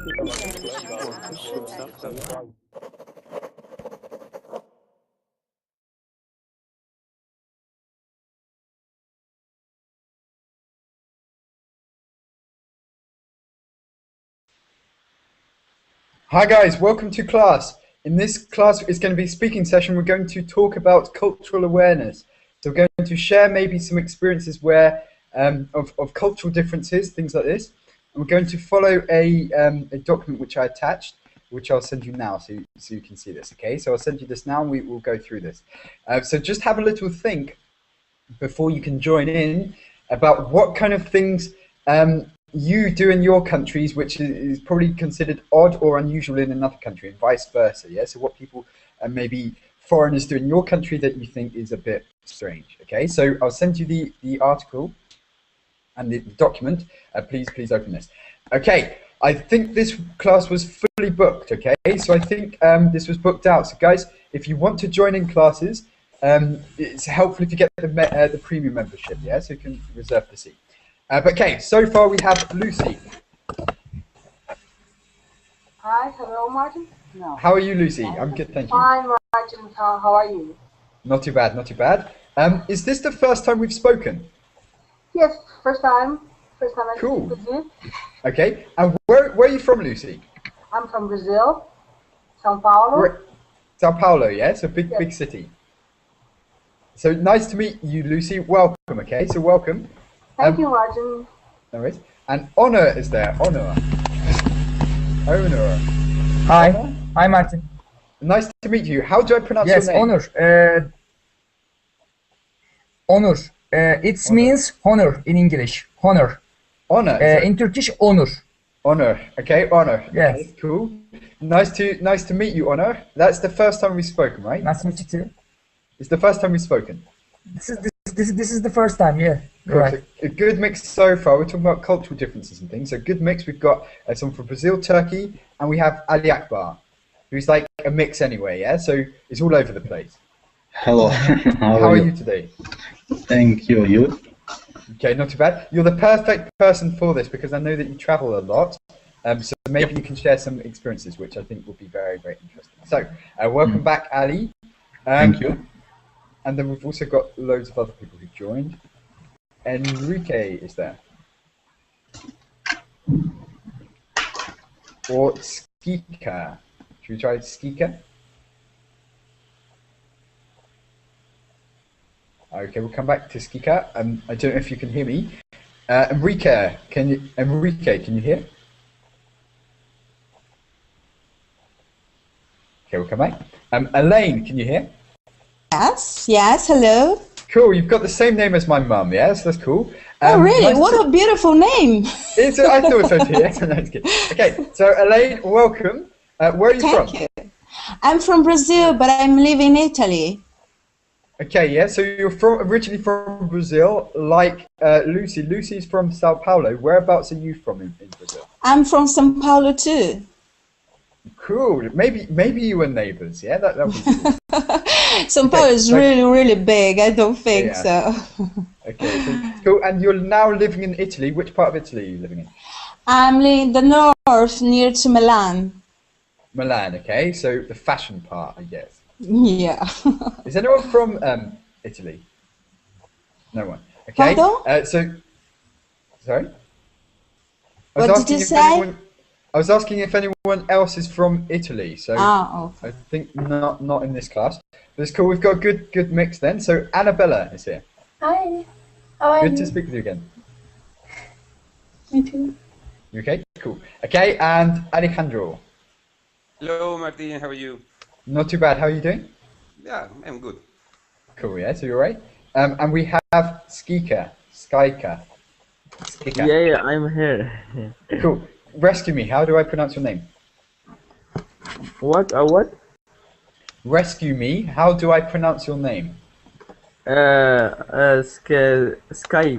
Hi guys, welcome to class. In this class, it's going to be a speaking session. We're going to talk about cultural awareness. So we're going to share maybe some experiences where of cultural differences, things like this. And we're going to follow a document which I attached, which I'll send you now so you can see this, okay? So I'll send you this now and we will go through this. So just have a little think before you can join in about what kind of things you do in your countries, which is probably considered odd or unusual in another country, and vice versa. Yeah. So what people maybe foreigners do in your country that you think is a bit strange. Okay. So I'll send you the article and the document. Please open this. Okay. I think this class was fully booked. Okay. So I think this was booked out. So guys, if you want to join in classes, it's helpful if you get the premium membership. Yeah. So you can reserve the seat. But okay, so far we have Lucy. Hi, hello, Martin. No. How are you, Lucy? I'm good, thank you. Hi, Martin. How are you? Not too bad, not too bad. Is this the first time we've spoken? Yes, first time. I Cool. speak with you. Okay, and where are you from, Lucy? I'm from Brazil, São Paulo. Sao Paulo, yeah? So big Yes. big city. So nice to meet you, Lucy. Welcome, okay? So welcome. Thank you, Martin. No worries. And Honor is there. Honor. Hi. Hi, Martin. Nice to meet you. How do I pronounce your name? Yes, Onur. Onur. It means honor in English. Honor. Honor. In Turkish, onur. Honor. Okay, Honor. Yes. Okay, cool. Nice to meet you, Honor. That's the first time we've spoken, right? Nice to meet you too. It's the first time we've spoken. This is the first time, yeah. Cool. Right. So a good mix so far. We're talking about cultural differences and things. So good mix. We've got someone from Brazil, Turkey, and we have Ali Akbar, who's like a mix anyway. Yeah. So it's all over the place. Hello. How are you today? Thank you. You? Okay, not too bad. You're the perfect person for this because I know that you travel a lot. So maybe you can share some experiences, which I think will be very, very interesting. So welcome back, Ali. Thank you. And then we've also got loads of other people who joined. Enrique is there. Or Skyker. Should we try Skyker? Okay, we'll come back to Skyker. I don't know if you can hear me. Enrique, can you hear? Okay, we'll come back. Elaine, can you hear? Yes, hello. Cool, you've got the same name as my mum, yes, that's cool. Oh, really? Nice what a beautiful name. I thought so too, yes. No, it's good. Okay, so Elaine, welcome. Where are you from? Thank you. I'm from Brazil, but I'm living in Italy. Okay, yeah, so you're originally from Brazil, like Lucy. Lucy's from Sao Paulo. Whereabouts are you from in Brazil? I'm from São Paulo too. Cool, maybe you were neighbours, yeah? That would be cool. São Paulo is really big, I don't think so. Okay, so cool. And you're now living in Italy. Which part of Italy are you living in? I'm in the north, near to Milan. Milan, okay, so the fashion part, I guess. Yeah. Is anyone from Italy? No one. Okay. Sorry? What did you say? I was asking if anyone else is from Italy, so okay. I think not in this class. But it's cool. We've got a good mix then. So Annabella is here. Hi. How are you? Good to speak with you again. Me too. You okay? Cool. Okay, and Alejandro. Hello, Martin. How are you? Not too bad. How are you doing? Yeah, I'm good. Cool. Yeah. So you're right. And we have Skyker. Yeah, I'm here. Cool. Rescue me. How do I pronounce your name? What? Rescue me. How do I pronounce your name? Sky.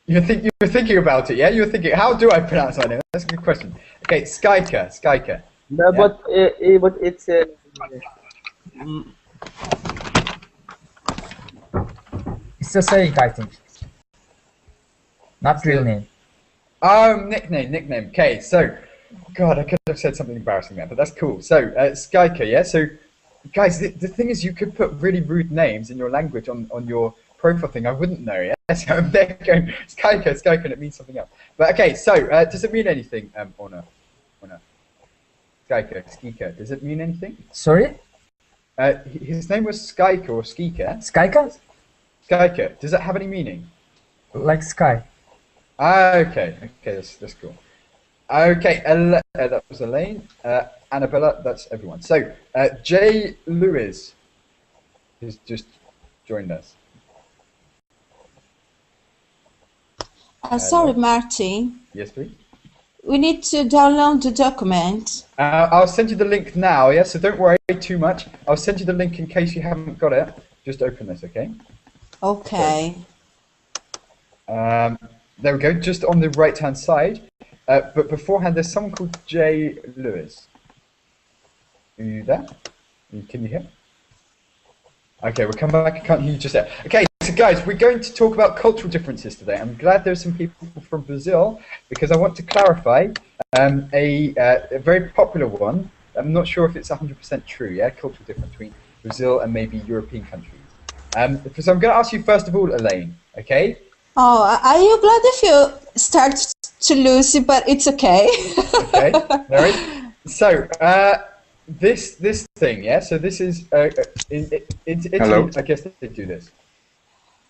You're thinking about it, yeah? You're thinking, how do I pronounce my name? That's a good question. Okay, Skyker. No, yeah? but it's It's a saying, I think. Not real name. Nickname. Okay, so God, I could have said something embarrassing there, but that's cool. So, Skyker, yeah? So, guys, the thing is you could put really rude names in your language on your profile thing. I wouldn't know, yeah? So I'm there going, Skyker, and it means something else. But, okay, so, does it mean anything, or no? Skyker, does it mean anything? Sorry? His name was Skyker or Skeeker. Skyka? Skyker, does it have any meaning? Like sky. Ah, okay, that's cool. Okay, that was Elaine. Annabella, that's everyone. So, Jay Lewis has just joined us. Sorry, Martin. Yes, please. We need to download the document. I'll send you the link now, yeah? So don't worry too much. I'll send you the link in case you haven't got it. Just open this, okay? Okay. There we go, just on the right-hand side. But beforehand, there's someone called Jay Lewis. Are you there? Can you hear? Okay, we'll come back. I can't hear you just yet. Okay, so guys, we're going to talk about cultural differences today. I'm glad there's some people from Brazil because I want to clarify a very popular one. I'm not sure if it's 100% true, yeah? Cultural difference between Brazil and maybe European countries. So I'm going to ask you first of all, Elaine, okay? Oh, are you glad if you start to Lucy, but it's okay. Okay, no worries. So, this thing, yeah? So this is, in Italy, I guess they do this.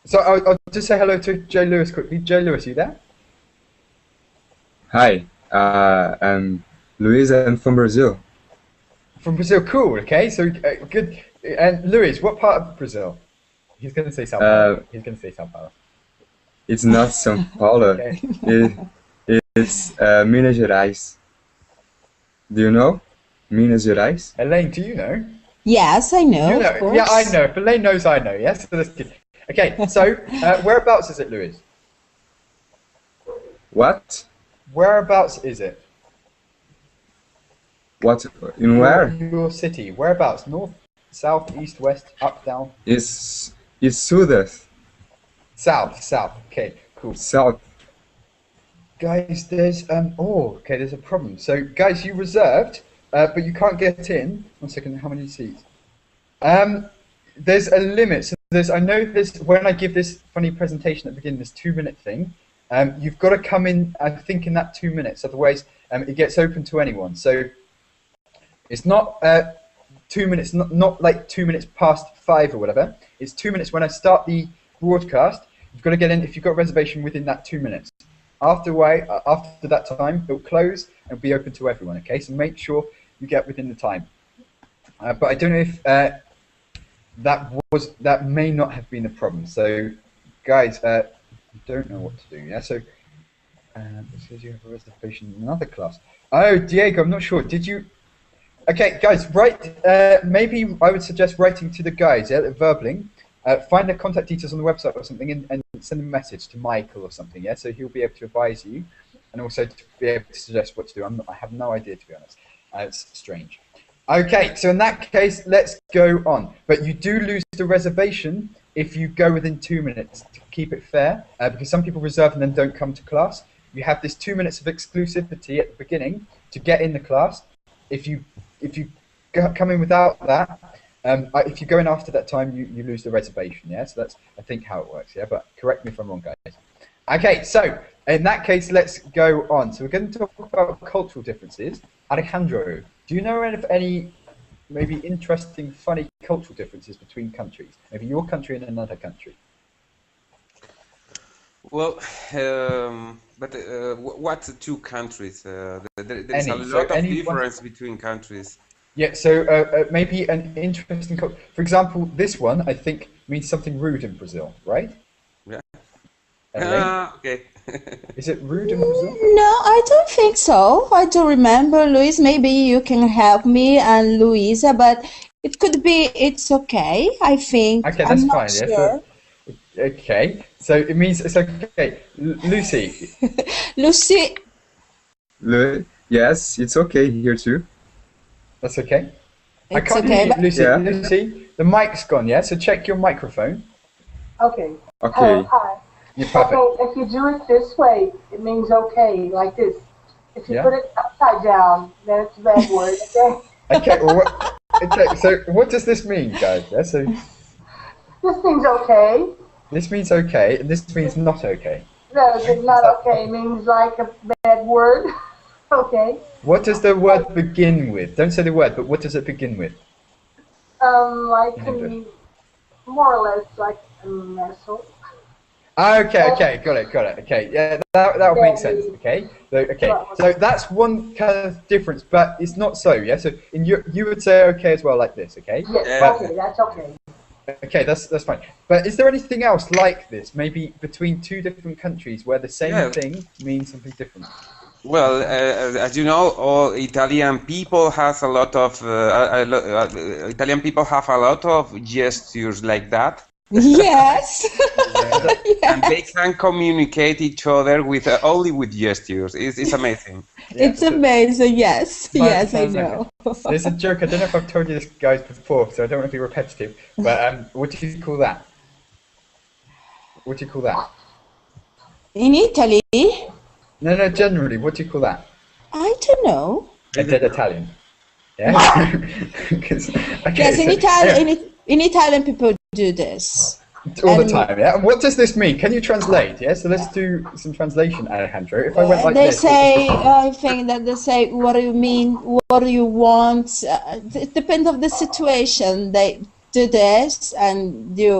So I'll just say hello to Jay Lewis quickly. Jay Lewis, are you there? Hi, I'm Luis. I'm from Brazil. From Brazil, cool, okay. So, good. And Luis, what part of Brazil? He's going to say Sao Paulo. He's going to say Sao Paulo. It's not São Paulo. Okay. It's Minas Gerais. Do you know Minas Gerais? Elaine, do you know? Yes, I know, You know? of course. Yeah, I know. If Elaine knows, I know. Yes, so that's good. Okay, so whereabouts is it, Luis? What? Whereabouts is it? What? In where? Your city. Whereabouts? North, south, east, west, up, down? It's Sudest. South. Okay, cool. South. Guys, there's there's a problem. So, guys, you reserved, but you can't get in. 1 second. How many seats? There's a limit. So I know this when I give this funny presentation at the beginning, this 2-minute thing. You've got to come in, I think, in that 2 minutes. Otherwise, it gets open to anyone. So it's not 2 minutes, not like 2 minutes past 5 or whatever. It's 2 minutes when I start the broadcast. You've got to get in if you've got a reservation within that 2 minutes. After that time, it'll close and be open to everyone. Okay, so make sure you get within the time. But I don't know if that may not have been the problem. So, guys, I don't know what to do. Yeah, so it says you have a reservation in another class. Oh, Diego, I'm not sure. Did you? Okay, guys, write. Maybe I would suggest writing to the guys. Yeah, verbally. Find their contact details on the website or something and send a message to Michael or something, yeah? So he'll be able to advise you and also to be able to suggest what to do. I have no idea, to be honest. It's strange. Okay, so in that case, let's go on. But you do lose the reservation if you go within 2 minutes to keep it fair, because some people reserve and then don't come to class. You have this 2 minutes of exclusivity at the beginning to get in the class. If you come in without that, if you go in after that time, you lose the reservation, yeah? So that's, I think, how it works, yeah? But correct me if I'm wrong, guys. Okay, so in that case, let's go on. So we're going to talk about cultural differences. Alejandro, do you know of any maybe interesting, funny cultural differences between countries? Maybe your country and another country? Well, what two countries? There is a lot of difference between countries. Yeah, so maybe an interesting culture. For example, this one, I think, means something rude in Brazil, right? Yeah. Okay. Is it rude in Brazil? No, I don't think so. I don't remember, Luis. Maybe you can help me and Luisa, but it could be it's okay, I think. Okay, that's fine. Sure. Yeah, so, okay, so it means it's okay. Lucy. Lucy. Yes, it's okay here too. That's okay. It's I can't okay, hear you, Lucy. Yeah. Lucy, the mic's gone, yeah? So check your microphone. Okay. Okay. Hi. You're perfect. Okay, if you do it this way, it means okay, like this. If you Yeah. put it upside down, then it's a bad word. Okay. Okay. Well, okay. So what does this mean, guys? Yeah. So This means okay. this means okay, and this means not okay. No, it's not okay. It means like a bad word. Okay. What does the word begin with? Don't say the word, but what does it begin with? Like English. more or less like an asshole. Okay, got it. Okay, yeah, that would make sense. Okay, so that's one kind of difference, but it's not so. Yeah, so in you would say okay as well, like this. Okay. Yes. But- Okay. That's okay. Okay, that's fine. But is there anything else like this, maybe between two different countries, where the same Yeah. thing means something different? Well, as you know, all Italian people has a lot of Italian people have a lot of gestures like that, Yes. and they can communicate each other with only with gestures. It's amazing. Yeah, It's amazing. Yes. Fine, Yes, I fine, know. There's a joke. I don't know if I've told you this, guys, before, so I don't want to be repetitive. But what do you call that? What do you call that? In Italy, No, generally, what do you call that? I don't know. A dead Italian. Yeah. 'Cause- okay, Yes, in so- Italian, yeah, in Italian people do this. all the and- time. Yeah. And what does this mean? Can you translate? Yeah. So let's do some translation, Alejandro. If I went like They this, say, I think that they say, what do you mean? What do you want? It depends on the situation. They do this and do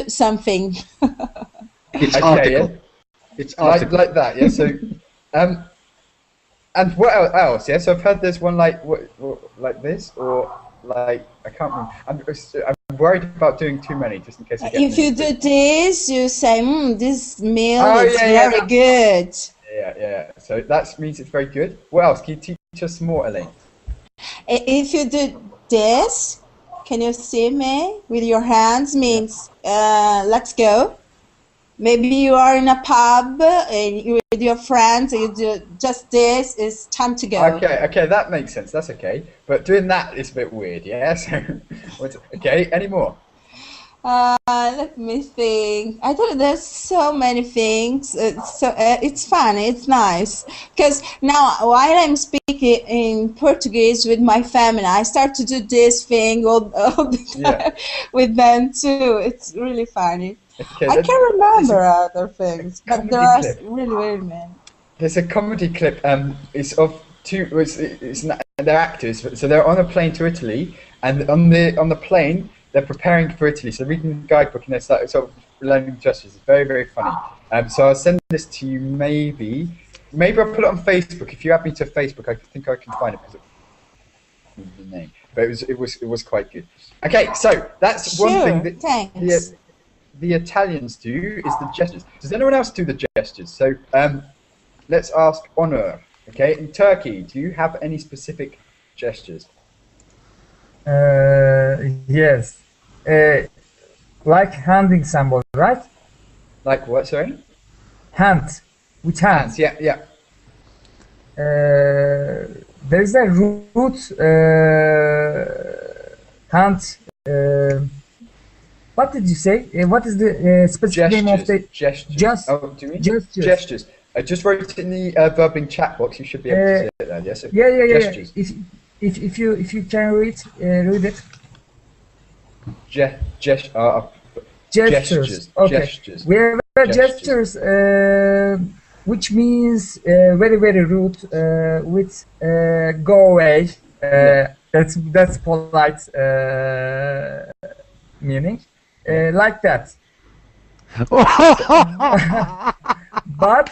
something. It's Okay, article. yeah. It's article. like that. Yeah. So, and what else? Yeah. So I've heard this one like like this or like I can't remember. I'm worried about doing too many, just in case. I get If you mixed do this, you say, this meal Oh, is yeah, very good. Yeah. So that means it's very good. What else? Can you teach us more, Elaine? If you do this, can you see me with your hands? Means let's go. Maybe you are in a pub and you with your friends and you do just this. It's time to go. Okay, that makes sense. That's okay. But doing that is a bit weird, yeah. So, okay, any more? Let me think. I don't know. There's so many things. It's fun. It's nice because now while I'm speaking in Portuguese with my family, I start to do this thing all the time with them too. It's really funny. Okay, I can't remember other things, but comedy there are clip. really many. There's a comedy clip. It's of two. They're actors, so they're on a plane to Italy, and on the plane they're preparing for Italy. So they're reading the guidebook and they're sort of learning gestures. It's very funny. So I'll send this to you. Maybe I'll put it on Facebook. If you add me to Facebook, I think I can find it because the name. But it was quite good. Okay, so that's one thing that Thanks. the Italians do is the gestures. Does anyone else do the gestures? So let's ask Onur. Okay, in Turkey, do you have any specific gestures? Yes. Like handing symbol, right? Like what? Sorry. Hand. With hands. Yeah. There is a root hand. What did you say? What is the specific name of the gestures? Oh, do you mean gestures? Gestures. I just wrote it in the verbing chat box. You should be able to see it there. Yes. Yeah. Gestures. If you can read it. Gestures. Okay. Gestures. We have gestures, which means very rude. With go away. That's polite meaning. Like that. But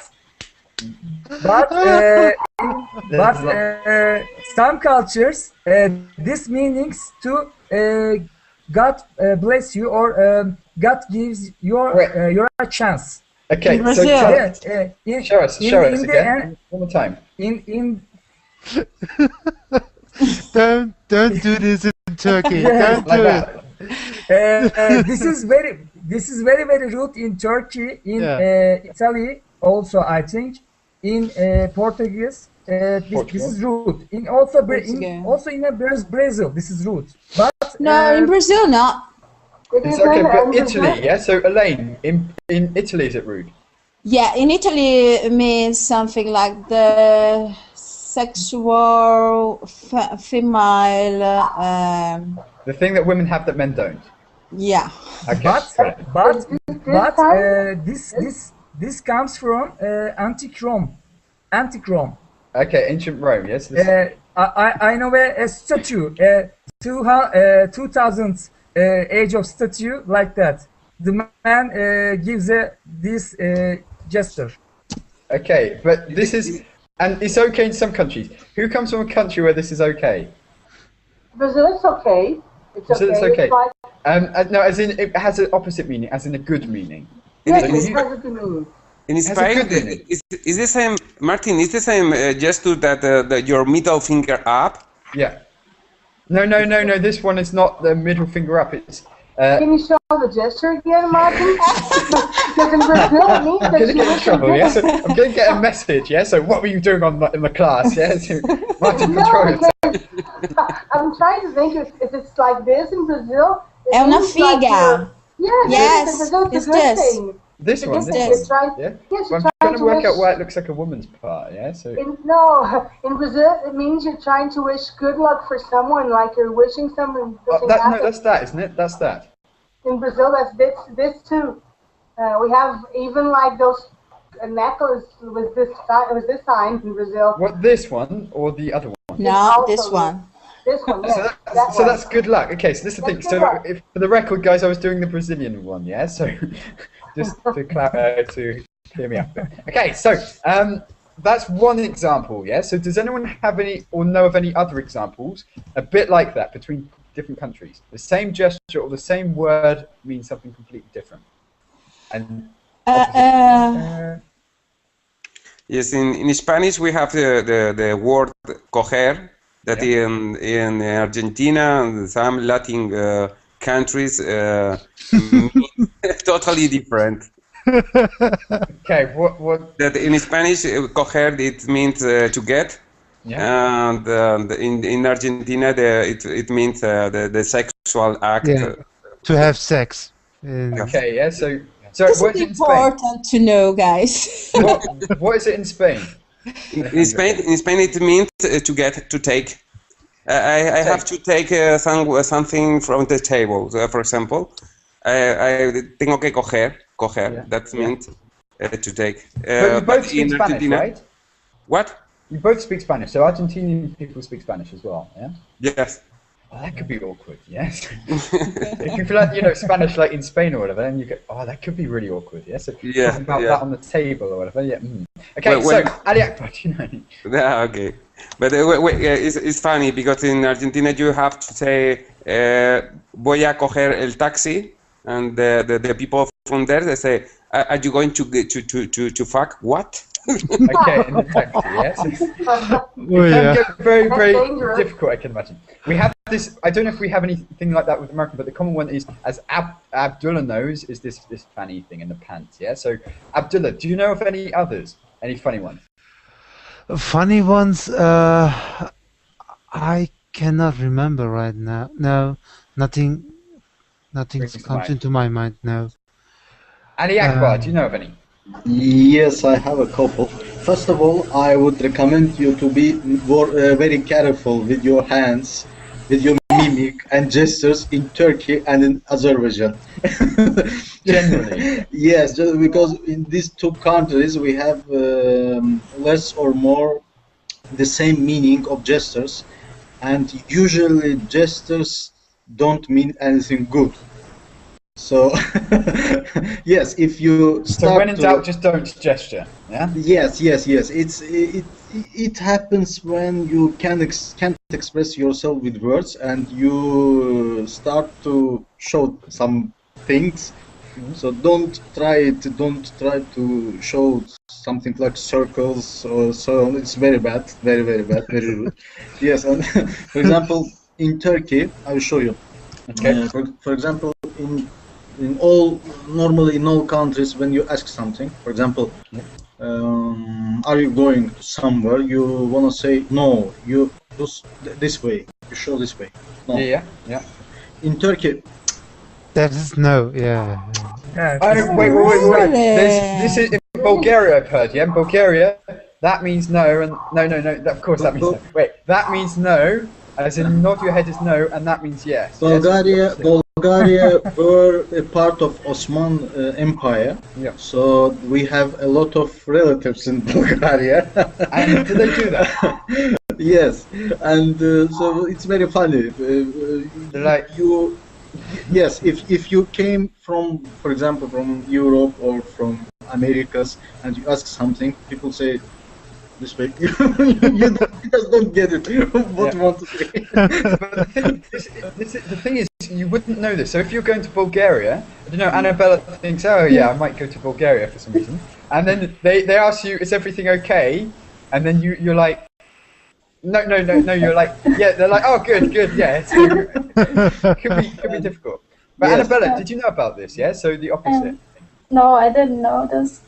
some cultures this meanings to God bless you or God gives your a chance. Okay, In so Brazil. show us again one more time. In Don't do this in Turkey. Yeah, Don't do like it. This is very rude in Turkey, in Italy also, I think, in Portuguese. This is rude. In Brazil, this is rude. But No, in Brazil, not. It's okay, but Italy, yeah. So Elaine, in Italy, is it rude? Yeah, in Italy it means something like the sexual female. The thing that women have that men don't. Yeah. Okay. This comes from antique Rome. Okay, ancient Rome. Yes. I know a statue, 2000 age of statue like that. The man gives this gesture. Okay, but this is, and it's okay in some countries. Who comes from a country where this is okay? Brazil, it's okay. Brazil, it's okay. It's like, no, as in it has an opposite meaning, as in a good meaning. yes, it has a good meaning. In Spain, is the same, Martin, is the same gesture that your middle finger up? Yeah. No. This one is not the middle finger up. It's. Can you show the gesture again, Martin? Because in Brazil, it means I'm that gonna you get in trouble. Yeah. So I'm gonna get a message. Yeah. So what were you doing in the class? Yeah. So, Martin, control yourself. I'm trying to think if it's like this in Brazil. É uma figa. Yes, in Brazil, it's a good thing. This one. Yeah. Well, I'm trying to work out why it looks like a woman's part. Yeah. So. In Brazil, it means you're trying to wish good luck for someone, like you're wishing someone. No, that's that, isn't it? That's that. In Brazil, that's this too. We have even like those necklace with this sign in Brazil. What, this one or the other one? No, this one. This one. Yes, so that's good luck. Okay, so this is the thing. So if, for the record, guys, I was doing the Brazilian one. Yeah. So just to hear me out. Okay, so that's one example. Yeah. So does anyone have any or know of any other examples a bit like that between different countries? The same gesture or the same word means something completely different. And yes, in Spanish we have the word coger that in Argentina and some Latin countries mean totally different. Okay, what? That in Spanish coger it means to get. Yeah. And in Argentina it means the sexual act. Yeah. To have sex. Okay, yeah. So this what is is it in Spain? important to know, guys. What is it in Spain? In Spain it means to take. I have to take something from the table. For example, I tengo que coger. Yeah. That means to take. But you both speak Spanish, right? What? You both speak Spanish, so Argentinian people speak Spanish as well, yeah? Yes. Well, that could be awkward, yes. If you feel like, Spanish like in Spain or whatever, then you go, oh, that could be really awkward, yeah? So talking about that on the table or whatever, yeah. Okay, so, Ali Akbar, do you know any? Yeah, okay. But it's funny because in Argentina you have to say, voy a coger el taxi, and the people from there, they say, are you going to fuck? What? Okay, in the taxi, yes. It can get very, very difficult, I can imagine. We have this, I don't know if we have anything like that with American, but the common one is, as Abdullah knows, is this fanny thing in the pants, yeah? So, Abdullah, do you know of any others? Any funny ones? Funny ones? I cannot remember right now. No, nothing comes into my mind, no. Ali Akbar, do you know of any? Yes, I have a couple. First of all, I would recommend you to be very careful with your hands, with your mimic and gestures in Turkey and in Azerbaijan. Generally? Yes, just because in these two countries we have less or more the same meaning of gestures, and usually gestures don't mean anything good. So, yes, if you start so when in doubt, just don't gesture, yeah? Yes. It happens when you can't express yourself with words and you start to show some things. So don't try to show something like circles or so on. It's very bad, very, very bad, very rude. Yes, and for example, in Turkey, I will show you. Okay. For example, normally in all countries, when you ask something, for example, are you going somewhere? You want to say no. You do this way. You show this way. No. Yeah. In Turkey, that is no. Yeah. Wait. This is, Bulgaria, I've heard. Yeah, in Bulgaria, that means no, and no. Of course, that means no. Wait, that means no, as in nod your head is no, and that means yes. Bulgaria were a part of Osman Empire. Yeah. So we have a lot of relatives in Bulgaria. And do they do that? Yes, and so it's very funny. Like you, yes, if you came from, for example, from Europe or from Americas, and you ask something, people say this way. You just don't get it. What you want to say? But the thing is, you wouldn't know this. So if you're going to Bulgaria, I don't know, Annabella thinks, oh yeah, I might go to Bulgaria for some reason, and then they ask you, is everything okay? And then you're like, no, you're like, yeah, they're like, oh, good, yeah. So could be difficult. But yes. Annabella, did you know about this? Yeah, so the opposite. No, I didn't know this.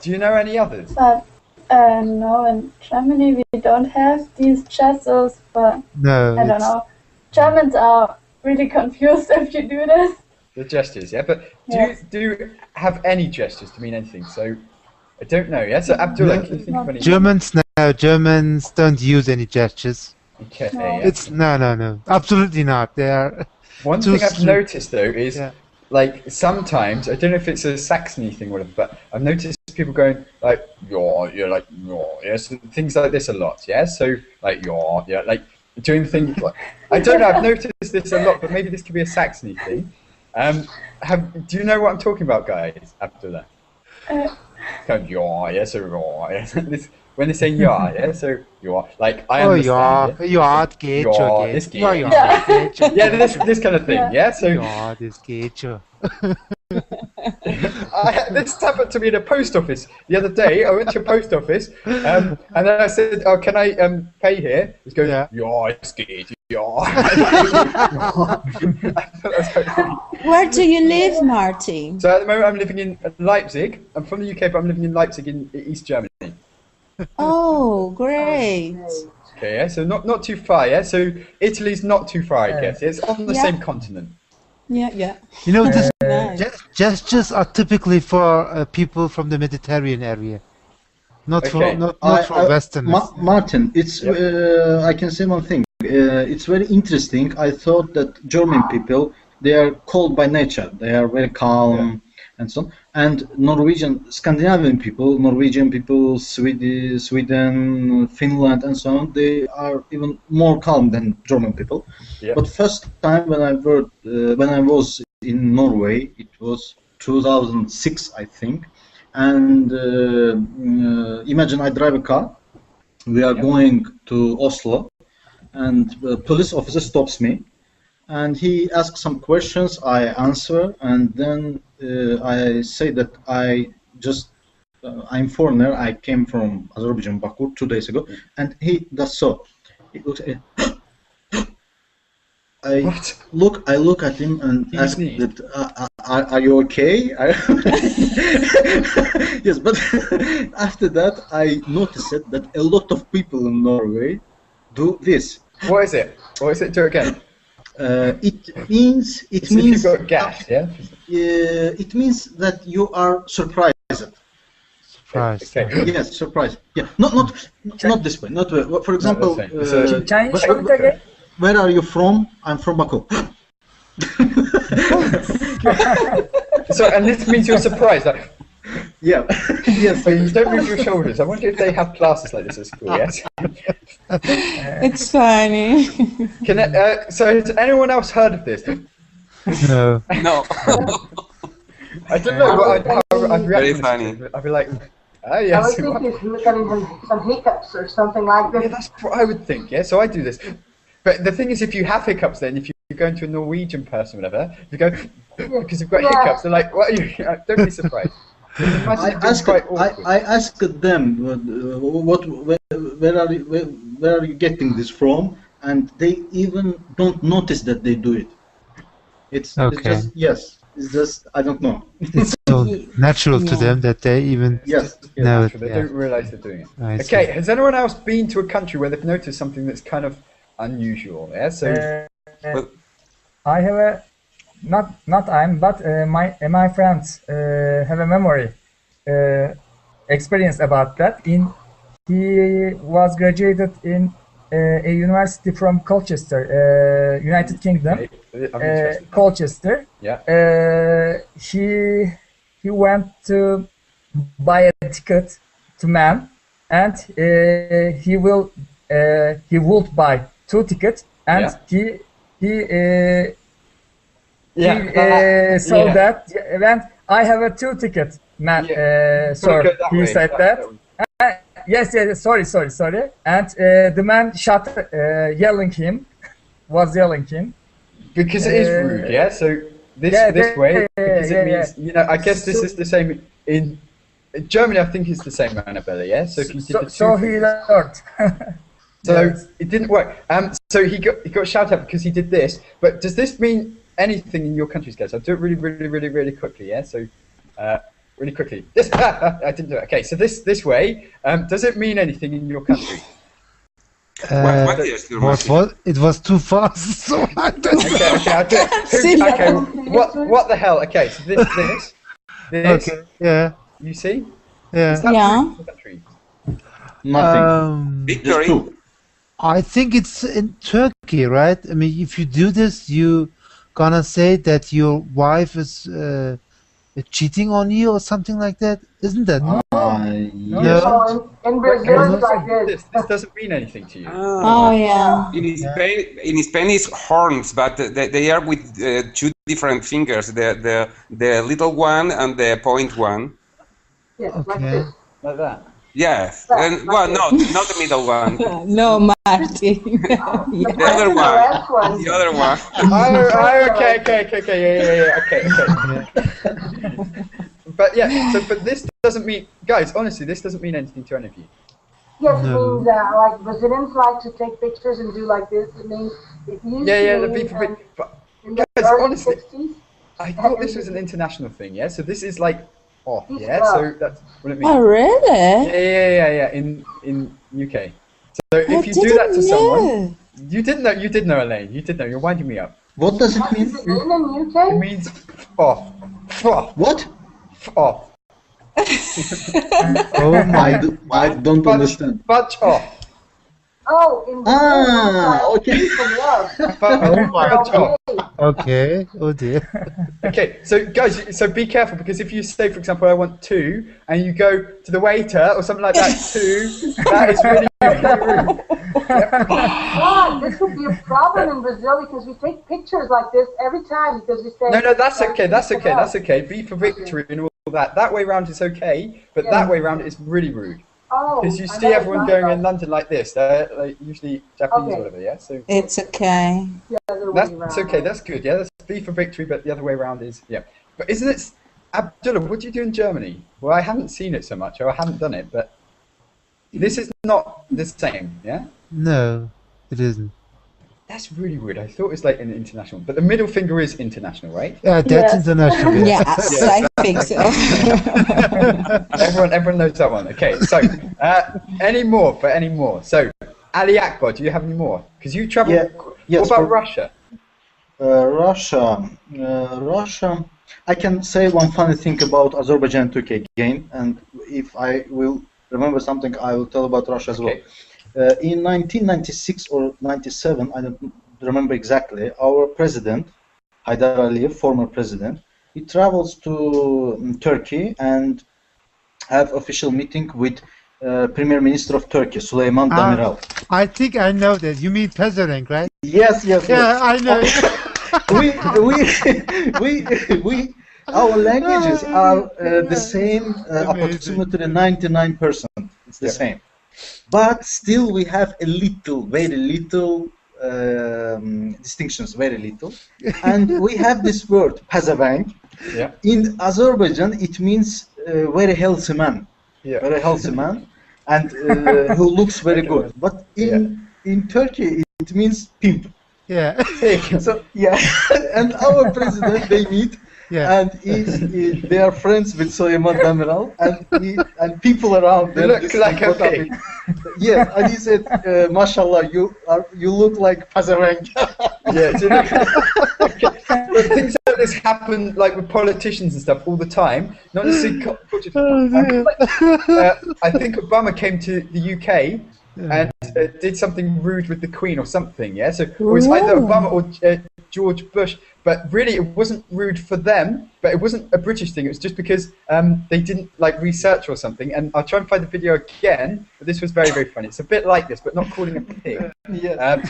Do you know any others? But no, in Germany we don't have these gestures, but no, I don't know. Germans are really confused if you do this. The gestures, yeah. But do you have any gestures to mean anything? So I don't know. Yeah. So Abdullah, can you think of any? Germans don't use any gestures. Okay. No. Yeah. It's no, absolutely not. They are. One thing I've noticed though is like sometimes I don't know if it's a Saxony thing or whatever, but I've noticed people going like you're like yes, things like this a lot. Yeah. So like like doing things like I don't know. I've noticed this a lot, but maybe this could be a Saxony thing. Do you know what I'm talking about, guys? Abdullah. Kind of yes, when they say yeah, so like I understand. This kind of thing, yeah. So this happened to me in a post office the other day. I went to a post office, and then I said, "Oh, can I pay here?" It goes, it's good, Where do you live, Martin? So at the moment, I'm living in Leipzig. I'm from the UK, but I'm living in Leipzig in East Germany. Oh, great. Okay, yeah, so not too far, yeah? So Italy's not too far, I guess. It's on the same continent. Yeah. You know, gestures are typically for people from the Mediterranean area. Not for Westerners. Martin, it's I can say one thing. It's very interesting. I thought that German people, they are cold by nature. They are very calm and so on. And Scandinavian people, Norwegian people, Sweden, Finland, and so on, they are even more calm than German people. Yeah. But first time when I was in Norway, it was 2006, I think. And imagine I drive a car. We are going to Oslo, and the police officer stops me, and he asks some questions. I answer, and then I say that I'm foreigner. I came from Azerbaijan, Baku, 2 days ago, and he does so. He looks at I look at him and ask that, are you okay? Yes, but after that I noticed that a lot of people in Norway do this. What is it? What is it? Do it again. It means you've got gas, yeah? It means that you are surprised. Surprised. Okay. Yes, surprised. Yeah, not this way. Not for example. Where are you from? I'm from Baku. So, and this means you're surprised. Like, yeah. Yes. So you don't move your shoulders. I wonder if they have classes like this at school. Yes. It's funny. So has anyone else heard of this? No. No. I don't know what I'd react. Very funny. I'd be like, yes. I would think it's getting some hiccups or something like this. Yeah, that's what I would think. Yeah. So I do this. But the thing is, if you have hiccups, then if you go into a Norwegian person, or whatever, if you go because you've got hiccups, they're like, "What are you?" Don't be surprised. I asked them, where are you getting this from? And they even don't notice that they do it. It's just It's just I don't know. It's so natural to them that they even know it. They don't realize they're doing it. Okay. Has anyone else been to a country where they've noticed something that's kind of unusual? Yeah. So I have but my friends have a memory. experience about that. He was graduated in a university from Colchester, United Kingdom, Colchester. Yeah. He went to buy a ticket to Man, and he would buy 2 tickets, and he saw that when I have a 2 ticket, Man, sir, he said that. Yes, sorry. And the man yelling him. Because it is rude, yeah? So this way, because it means, you know, I guess this is the same in Germany, I think it's the same, Annabella, yeah? So if you did he learned. So it didn't work. So he got shouted at because he did this, but does this mean anything in your countries, guys? I'll do it really quickly, yeah? So, really quickly. This, I didn't do it. Okay, so this way, does it mean anything in your country? It was too fast, so I don't know. Okay, I'll do it. Okay, what the hell? Okay, so this. Okay, yeah. You see? Yeah. Is that true in your country? Nothing. Victory. I think it's in Turkey, right? I mean, if you do this, you gonna say that your wife is cheating on you or something like that, isn't that? No. In Brazil, it's like this. This doesn't mean anything to you. Oh yeah. In Spain it's horns, but they are with 2 different fingers. The little one and the point one. Yes, Okay. like this. Like that. Yes, and well, not the middle one. No, Martin. The other one. The other one. Okay. But yeah, but this doesn't mean, guys, honestly, this doesn't mean anything to any of you. Yes, it means like Brazilians like to take pictures and do like this. It means if you the people. But guys, honestly, 60s, I thought this was an international thing. Yeah, so this is like off. Yeah, so that's what it means. Oh really? Yeah. In UK. So if you do that to someone, you did know, Elaine. You did know. You're winding me up. What does it mean? In UK? It means off. What? Off. Oh my! I don't understand. Fudge off. Oh, in Brazil. Okay. Oh my! Okay. Oh dear. Okay, so guys, so be careful, because if you say, for example, I want 2, and you go to the waiter or something like that, 2, that is really rude. God, this would be a problem in Brazil because we take pictures like this every time because we say. No, that's okay. Be for victory and all that. That way round is okay, but that way round is really rude. Oh. Because you see everyone going in London like this. They're like usually Japanese or whatever, yeah? So it's okay. that's okay, that's good, yeah? That's be for victory, but the other way around is, yeah. But isn't it, Abdullah, what do you do in Germany? Well, I haven't seen it so much, or I haven't done it, but this is not the same, yeah? No, it isn't. That's really weird. I thought it was like an international, but the middle finger is international, right? Yeah, that's international. Yes, I think so. Everyone knows that one. Okay, so any more? So Ali Akbar, do you have any more? Because you travel. Yes. What about Russia? Russia. I can say one funny thing about Azerbaijan and Turkey again, and if I will remember something, I will tell about Russia as well. In 1996 or 97, I don't remember exactly, our president, Haydar Aliyev, former president, he travels to Turkey and have official meeting with Premier Minister of Turkey, Süleyman Demirel. I think I know that. You mean Pezevenk, right? Yes. Yeah, I know. we our languages are the same, approximately 99%. It's the same. But still we have very little distinctions, very little. And we have this word, pezevenk. Yeah. In Azerbaijan, it means very healthy man. Yeah. Very healthy man, and who looks very good. But in Turkey, it means pimp. Yeah. So, and our president, they meet. Yeah. And they are friends with Süleyman Demirel, and people around them. Look like a pig. Yeah, and he said, "Mashallah, you look like Pezevenk." Yeah. But things like this happen like with politicians and stuff all the time. Not necessarily culture. I think Obama came to the UK and did something rude with the Queen or something. Yeah, so it was either Obama or George Bush. But really, it wasn't rude for them. But it wasn't a British thing. It was just because they didn't like research or something. And I'll try and find the video again. But this was very, very funny. It's a bit like this, but not calling a pig.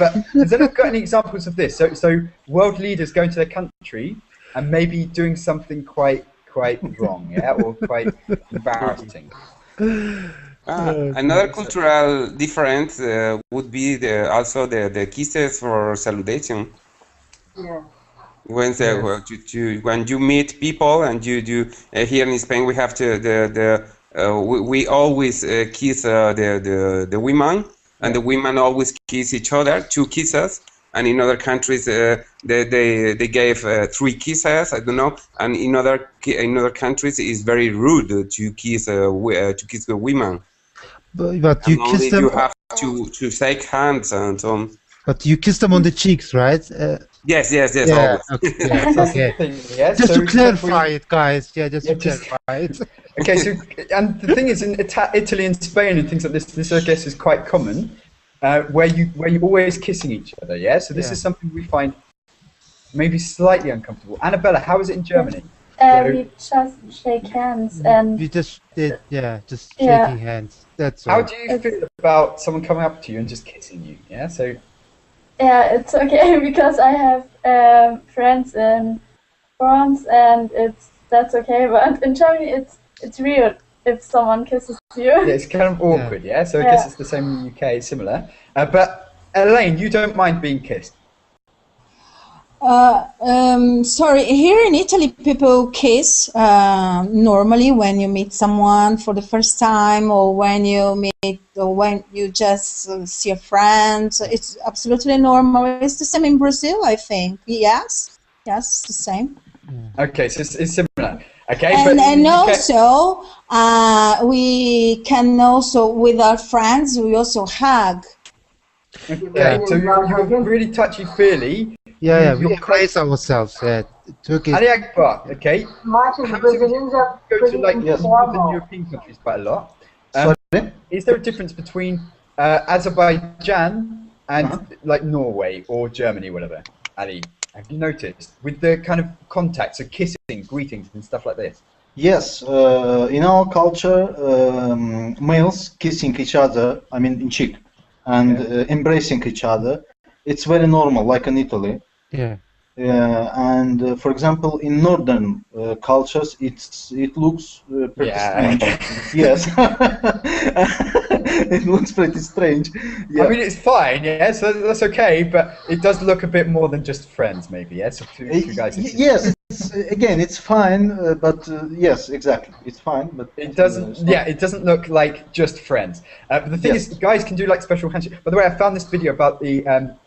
But has anyone got any examples of this? So world leaders going to their country and maybe doing something quite wrong, yeah, or quite embarrassing. Another cultural difference would be also the kisses for salutation. Yeah. When when you meet people and you here in Spain we have we always kiss the women, and the women always kiss each other, 2 kisses. And in other countries they gave 3 kisses, I don't know. And in other countries it's very rude to kiss the women. But you kiss them. You have to shake hands and so on. But you kiss them on the cheeks, right? Yes. Yeah, Always. okay. Yes, okay. Just to clarify it, guys. Yeah, just to clarify it. Okay, so and the thing is, in Italy and Spain and things like this I guess is quite common, where you're always kissing each other. Yeah, so this is something we find maybe slightly uncomfortable. Annabella, how is it in Germany? We just shake hands and we just did, just shaking hands. That's all. How do you feel about someone coming up to you and just kissing you? Yeah, so. Yeah, it's okay because I have friends in France and that's okay. But in Germany, it's weird if someone kisses you. Yeah, it's kind of awkward. Yeah, so I guess it's the same in the UK, similar. But Elaine, you don't mind being kissed? Sorry, here in Italy people kiss normally when you meet someone for the first time, or when you just see a friend. It's absolutely normal. It's the same in Brazil, I think. Yes, it's the same. Okay, so it's similar. Okay, and also we can also, with our friends, we also hug. Okay, so you're really touchy-feely. Yeah, we embrace ourselves. Yeah, Turkey. Ali Akbar, okay. Martin, the Brazilians are go to like pretty northern European countries quite a lot. Sorry? Is there a difference between Azerbaijan and like Norway or Germany, whatever? Ali, have you noticed with the kind of contact, so kissing, greetings, and stuff like this? Yes, in our culture, males kissing each other, I mean in cheek, and embracing each other, it's very normal, like in Italy. Yeah. And for example, in northern cultures, it looks pretty strange. Yes, it looks pretty strange. Yeah. I mean, it's fine, yeah, so that's okay, but it does look a bit more than just friends, maybe, yeah. So two guys. Yes, it's fine, but yes, exactly, it's fine, but it doesn't. Yeah, it doesn't look like just friends. But the thing is, guys can do like special handshake. By the way, I found this video about the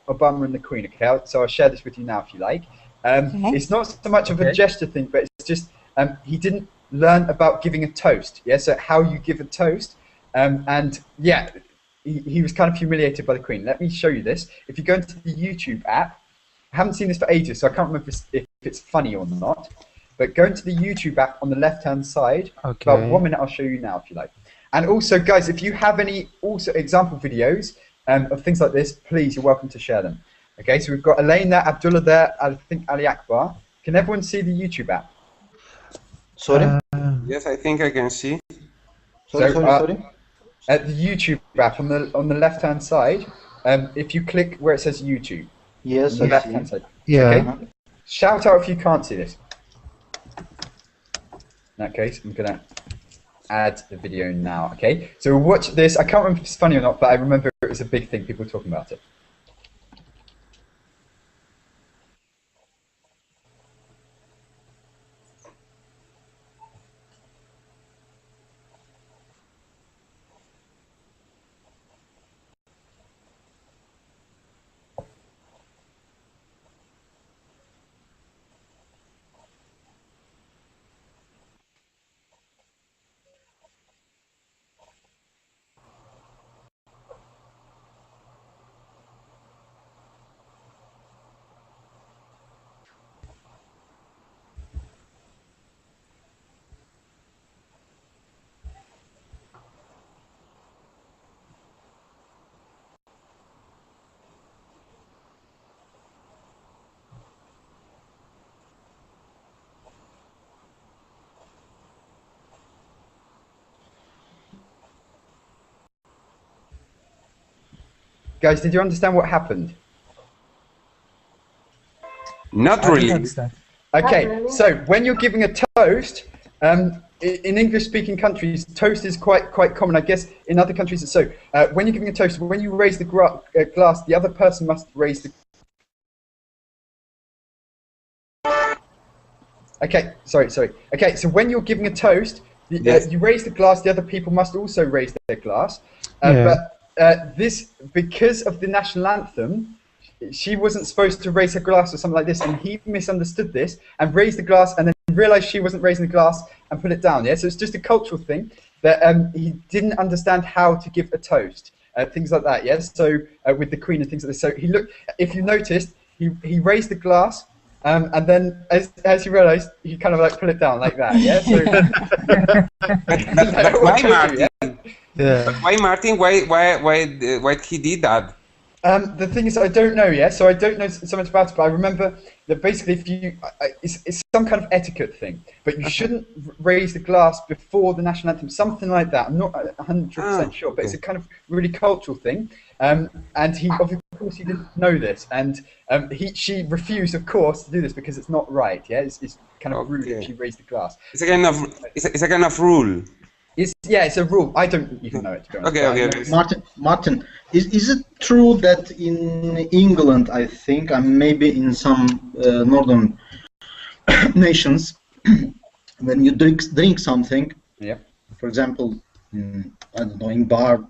Obama and the Queen. Okay, so I'll share this with you now if you like. It's not so much of a gesture thing, but it's just he didn't learn about giving a toast. Yeah, so how you give a toast, and yeah, he was kind of humiliated by the Queen. Let me show you this. If you go into the YouTube app, I haven't seen this for ages, so I can't remember if it's funny or not. But go into the YouTube app on the left-hand side. Okay. About 1 minute, I'll show you now if you like. And also, guys, if you have any example videos of things like this, please, you're welcome to share them. Okay, so we've got Elaine there, Abdullah there, I think Ali Akbar. Can everyone see the YouTube app? Sorry? Yes, I think I can see. Sorry. At the YouTube app on the left-hand side, if you click where it says YouTube. Yes, on the left-hand side. Yeah. Okay. Shout out if you can't see this. In that case, I'm gonna add the video now. Okay, so watch this. I can't remember if it's funny or not, but I remember it was a big thing. People talking about it. Guys, did you understand what happened? Not really. Okay, so when you're giving a toast, in English-speaking countries, toast is quite common. I guess in other countries it's so. When you're giving a toast, when you raise the glass, the other person must raise the. Okay, sorry. Okay, so when you're giving a toast, you raise the glass. The other people must also raise their glass. But this, because of the national anthem, she wasn't supposed to raise her glass or something like this, and he misunderstood this and raised the glass, and then realized she wasn't raising the glass and put it down. Yeah, so it's just a cultural thing that he didn't understand how to give a toast, things like that. Yeah, so with the Queen and things like this. So he looked. If you noticed, he raised the glass, and then as he realized, he kind of like put it down like that. Yeah. So, but why, Martin? Yeah. But why, Martin? Why he did that? The thing is, I don't know, so I don't know so much about it, but I remember that basically if you, it's some kind of etiquette thing, but you shouldn't raise the glass before the national anthem, something like that. I'm not 100% sure, but it's a kind of really cultural thing, and he, of course, he didn't know this, and she refused, of course, to do this because it's not right, it's kind of rude if she raised the glass. It's a kind of rule. It's a rule. I don't even know it, to be honest. Okay. Martin, is it true that in England, I think, and maybe in some northern nations, when you drink something, for example, I don't know, in bar,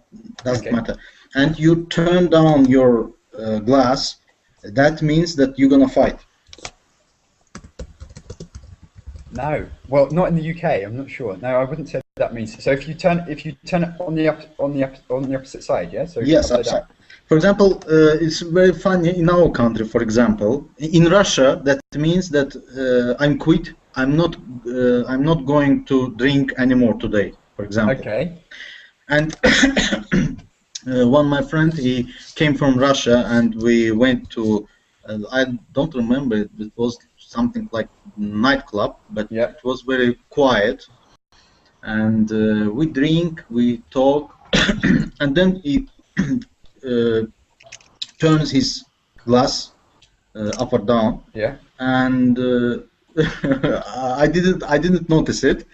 doesn't matter, and you turn down your glass, that means that you're gonna fight. No, well, not in the UK. I'm not sure. No, I wouldn't say that means. So if you turn it on the opposite side, So yes, upside. For example, it's very funny in our country. For example, in Russia, that means that I'm quit. I'm not going to drink anymore today. For example. Okay. And one of my friend, he came from Russia, and we went to. I don't remember. It was something like nightclub, but it was very quiet, and we drink, we talk, and then he turns his glass up or down, and I didn't notice it,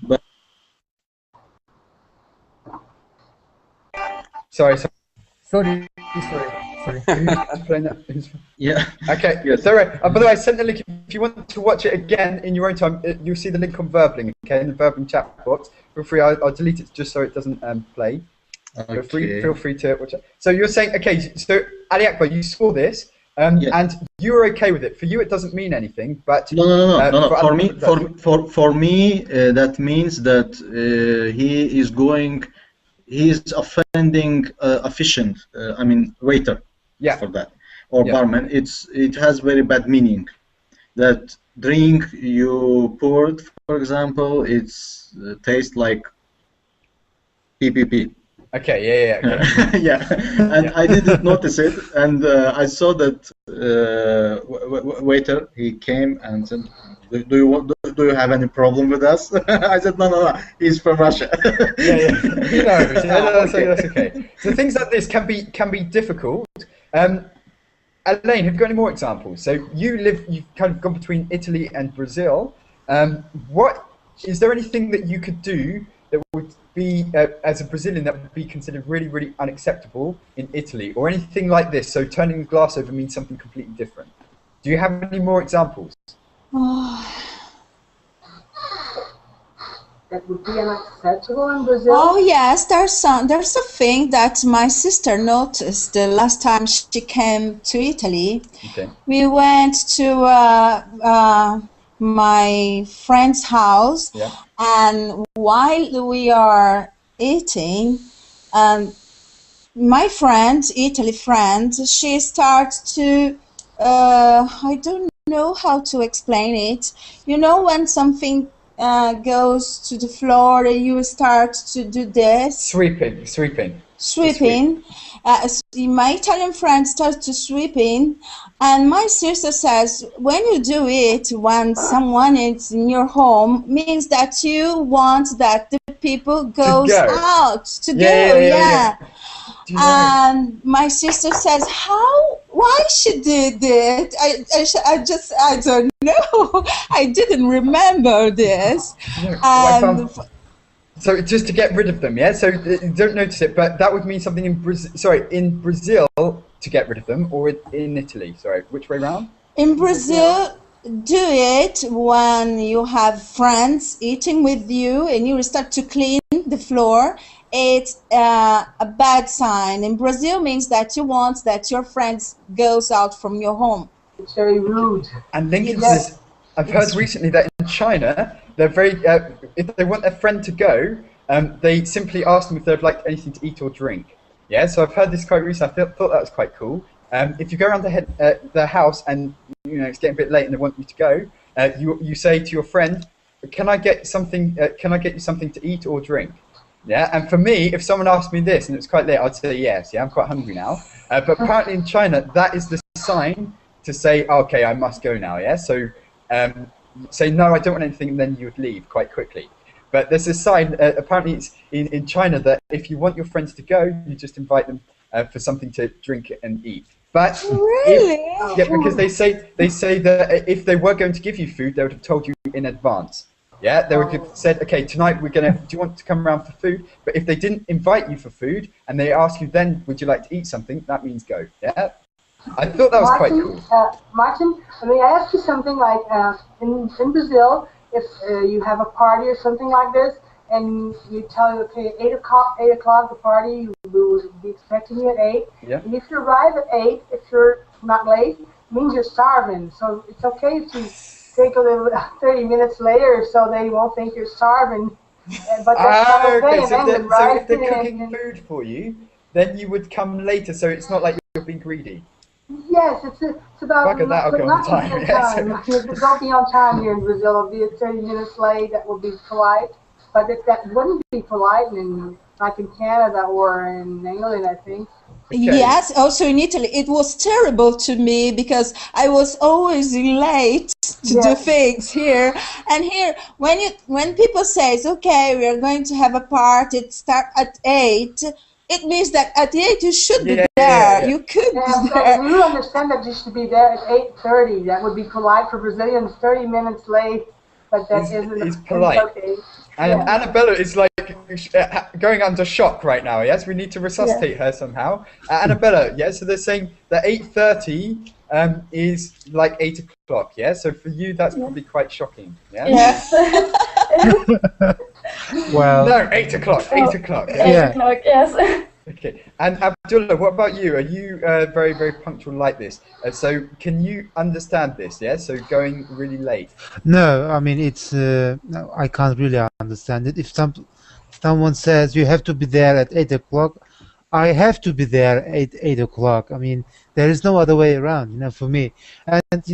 but sorry. Yeah. Okay. Yes. Sorry. By the way, I sent the link. If you want to watch it again in your own time, you'll see the link on Verbling. Okay, in the Verbling chat box. Feel free. I'll delete it just so it doesn't play. Okay. Feel free to watch it. So you're saying, okay. So Ali Akbar, you saw this, and you were okay with it. For you, it doesn't mean anything. But no. For me, that means that he is going. He is offending officiant. I mean, waiter. For that, or barman. It has very bad meaning. That drink you poured, for example, it's tastes like PPP. Okay. And I didn't notice it, and I saw that waiter. He came and said, "Do you have any problem with us?" I said, "No. He's from Russia." He knows. That's okay. So things like this can be difficult. Elaine, have you got any more examples? So you've kind of gone between Italy and Brazil. What is there anything that you could do that would be, as a Brazilian, that would be considered really, really unacceptable in Italy, or anything like this? So turning the glass over means something completely different. Do you have any more examples? That would be unacceptable in Brazil? Oh yes, there's a thing that my sister noticed the last time she came to Italy. Okay. We went to my friend's house, and while we are eating, my friend, Italy friend, she starts to, I don't know how to explain it. You know, when something goes to the floor, you start to do this. Sweeping. My Italian friend starts to sweeping, and my sister says, when you do it when someone is in your home, means that you want that the people goes out to go. And my sister says, why she did it? I don't know. I didn't remember this. So just to get rid of them, yeah? So you don't notice it, but that would mean something in Brazil, in Brazil to get rid of them, or in Italy, sorry, which way round? In Brazil, do it when you have friends eating with you and you start to clean the floor. It's a bad sign. In Brazil means that you want that your friends goes out from your home. It's very rude. And linked to this, I've heard recently that in China, they're very, if they want a friend to go, they simply ask them if they'd like anything to eat or drink. Yeah, so I've heard this quite recently. I thought that was quite cool. If you go around their house and it's getting a bit late and they want you to go, you say to your friend, "Can I get something? Can I get you something to eat or drink?" Yeah, and for me, if someone asked me this and it's quite late, I'd say yes. Yeah, I'm quite hungry now. But apparently in China, that is the sign to say, "Okay, I must go now." Yeah, so say no, I don't want anything, and then you would leave quite quickly. But there's a sign. Apparently, it's in China that if you want your friends to go, you just invite them for something to drink and eat. But really? Because they say that if they were going to give you food, they would have told you in advance. Yeah, they would have said, okay, tonight do you want to come around for food? But if they didn't invite you for food and they ask you then, would you like to eat something? That means go. Yeah, I thought that was quite cool. Martin, may I ask you something? Like in Brazil, if you have a party or something like this, and you tell you, okay, 8 o'clock the party, we will be expecting you at 8. Yeah. And if you arrive at 8, if you're not late, it means you're starving. So it's okay if you take a little 30 minutes later, so they won't think you're starving. But that's not okay. So if they're cooking food for you, then you would come later. So it's not like you're being greedy. Yes, it's about I'll go on time. Don't be on time here in Brazil. It'll be 30 minutes late. That would be polite. But if that wouldn't be polite, like in Canada or in England, I think. Okay. Yes, also in Italy, it was terrible to me because I was always late to do things here. And here, when people say, okay, we are going to have a party, it start at 8. It means that at 8 you should be there. You could be there. You understand that you should be there at 8:30. That would be polite for Brazilians. 30 minutes late, but that it's polite. Okay. And Annabella is like going under shock right now. Yes, we need to resuscitate her somehow. Annabella, so they're saying that 8:30 is like 8 o'clock. Yeah, so for you that's probably quite shocking. Yeah. Yes. Well. No, 8 o'clock. 8 o'clock. Yeah. 8 o'clock. Yes. Okay, and Abdullah, what about you? Are you very, very punctual like this? So can you understand this, yeah? So going really late? No, I mean, it's, no, I can't really understand it. If someone says you have to be there at 8 o'clock, I have to be there at 8 o'clock. I mean, there is no other way around, for me. And,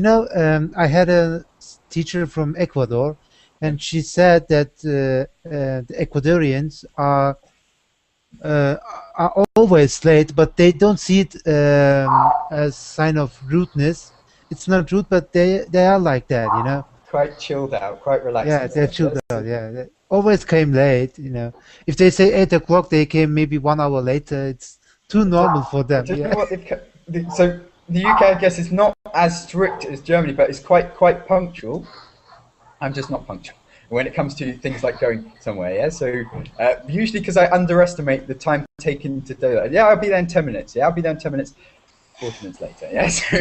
I had a teacher from Ecuador, and she said that the Ecuadorians are always late, but they don't see it as sign of rudeness. It's not rude, but they are like that, Quite chilled out, quite relaxed. Yeah, they're chilled out. Yeah, they always came late. If they say 8 o'clock, they came maybe 1 hour later. It's too normal for them. So the UK, I guess, is not as strict as Germany, but it's quite punctual. I'm just not punctual when it comes to things like going somewhere, yeah? So usually because I underestimate the time taken to do that. Yeah, I'll be there in 10 minutes. Yeah, I'll be there in 10 minutes, 40 minutes later. Yeah, so